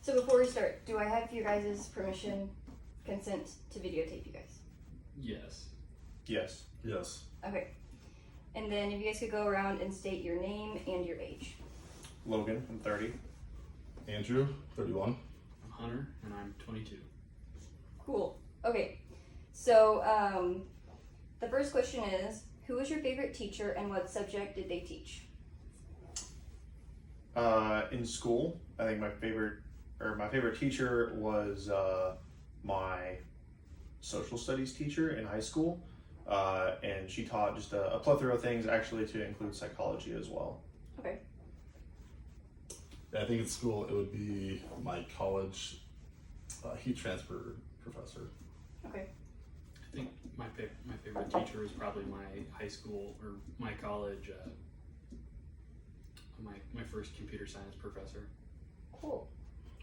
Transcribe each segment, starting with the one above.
So before we start, do I have your guys' permission, consent to videotape you guys? Yes. Yes. Yes. Okay. And then if you guys could go around and state your name and your age. Logan, I'm 30. Andrew, 31. I'm Hunter, and I'm 22. Cool. Okay. So the first question is, who was your favorite teacher and what subject did they teach? In school, I think my favorite teacher was my social studies teacher in high school, and she taught just a plethora of things, actually, to include psychology as well. Okay. I think in school it would be my college heat transfer professor. Okay. I think my favorite teacher was probably my high school or my college, my first computer science professor. Cool.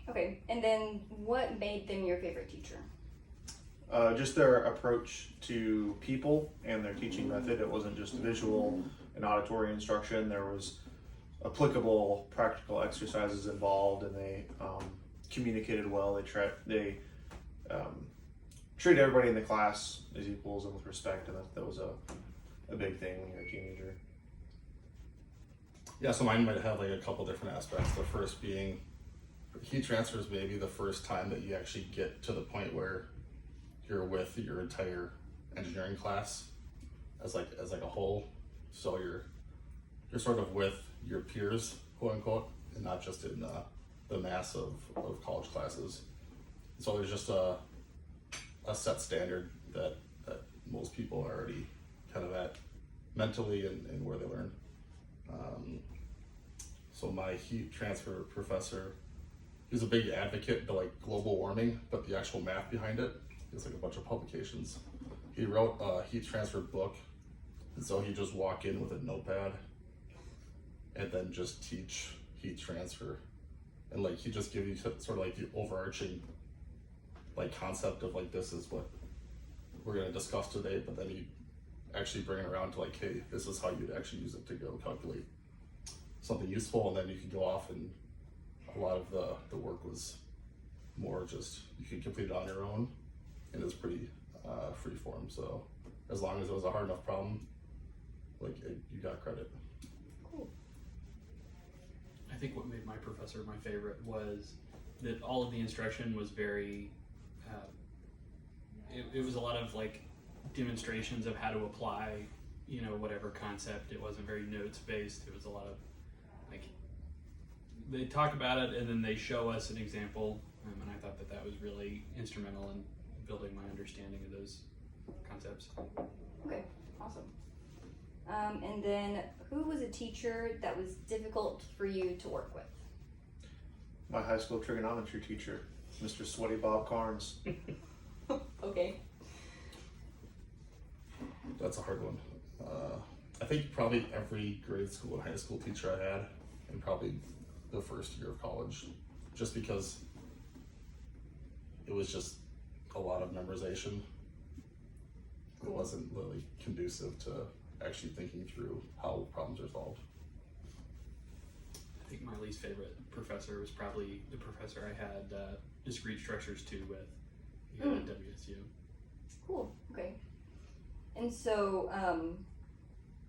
Okay. And then what made them your favorite teacher? Just their approach to people and their teaching method. It wasn't just visual and auditory instruction. There was applicable practical exercises involved, and they communicated well. They treated everybody in the class as equals and with respect, and that was a big thing when you're a teenager. Yeah, so mine might have like a couple different aspects. The first being heat transfer is maybe the first time that you actually get to the point where you're with your entire engineering class as like a whole. So you're sort of with your peers, quote unquote, and not just in the mass of college classes. So there's just a set standard that most people are already kind of at mentally and where they learn. So my heat transfer professor, he's a big advocate to like global warming, but the actual math behind it is like a bunch of publications. He wrote a heat transfer book, and so he just walk in with a notepad and then just teach heat transfer. And like he just give you sort of like the overarching like concept of like, this is what we're gonna discuss today, but then he actually bring it around to like, hey, this is how you'd actually use it to go calculate something useful, and then you can go off, and a lot of the work was more just you can complete it on your own, and it's pretty free form. So as long as it was a hard enough problem, like you got credit. Cool. I think what made my professor my favorite was that all of the instruction was very, it was a lot of like demonstrations of how to apply, whatever concept. It wasn't very notes based. It was a lot of like, they talk about it and then they show us an example. And I thought that was really instrumental in building my understanding of those concepts. Okay. Awesome. And then who was a teacher that was difficult for you to work with? My high school trigonometry teacher, Mr. Sweaty Bob Carnes. Okay. That's a hard one. I think probably every grade school and high school teacher I had, and probably the first year of college, just because it was just a lot of memorization. It wasn't really conducive to actually thinking through how problems are solved. I think my least favorite professor was probably the professor I had discrete structures 2 with here at WSU. Cool. Okay. And so,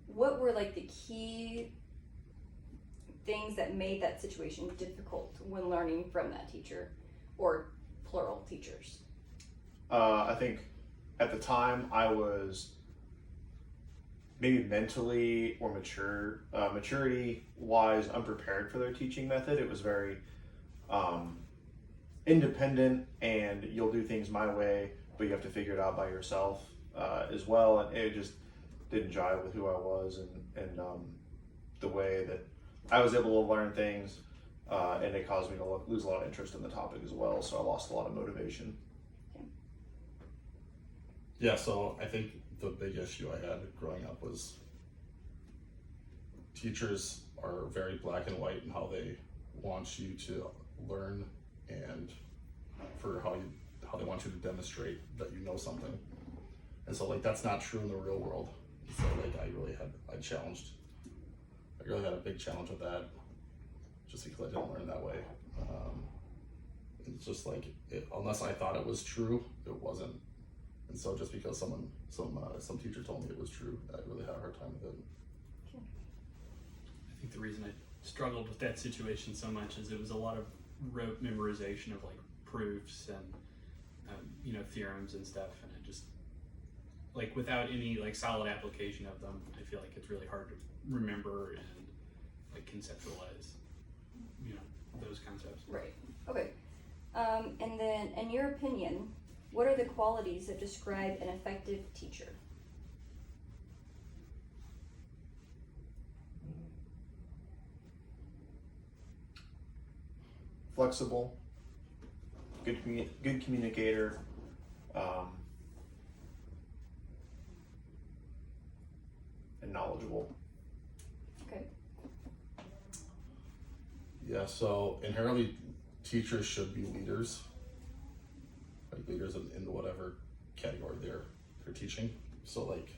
what were like the key things that made that situation difficult when learning from that teacher, or plural teachers? I think at the time I was maybe mentally or maturity wise unprepared for their teaching method. It was very independent, and you'll do things my way, but you have to figure it out by yourself as well. And it just didn't jive with who I was and the way that I was able to learn things, and it caused me to lose a lot of interest in the topic as well. So I lost a lot of motivation. Yeah, so I think the big issue I had growing up was teachers are very black and white in how they want you to learn and for how they want you to demonstrate that you know something. And so like that's not true in the real world. So like I really had a big challenge with that just because I didn't learn that way. It's just like, unless I thought it was true, it wasn't. And so just because some teacher told me it was true, I really had a hard time with it. I think the reason I struggled with that situation so much is it was a lot of rote memorization of like proofs and theorems and stuff, and I just like without any like solid application of them, I feel like it's really hard to remember and like conceptualize those concepts. Right. Okay. And then, in your opinion, what are the qualities that describe an effective teacher? Flexible, good communicator, and knowledgeable. Okay. Yeah, so inherently teachers should be leaders. Like leaders in whatever category they're teaching. So like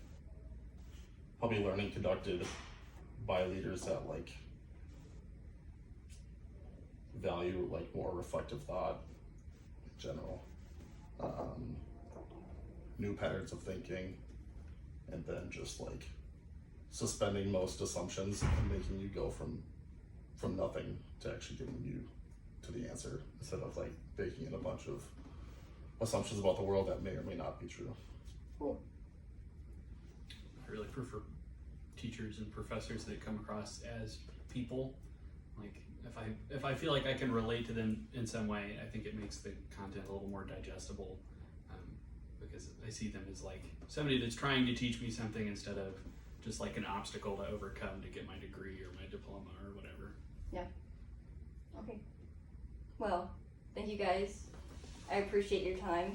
probably learning conducted by leaders that like value like more reflective thought in general, new patterns of thinking, and then just like suspending most assumptions and making you go from nothing to actually getting you to the answer, instead of like baking in a bunch of assumptions about the world that may or may not be true. Cool. I really prefer teachers and professors that come across as people. Like if I feel like I can relate to them in some way, I think it makes the content a little more digestible, because I see them as like somebody that's trying to teach me something instead of just like an obstacle to overcome to get my degree or my diploma or whatever. Yeah. Okay. Well, thank you guys. I appreciate your time.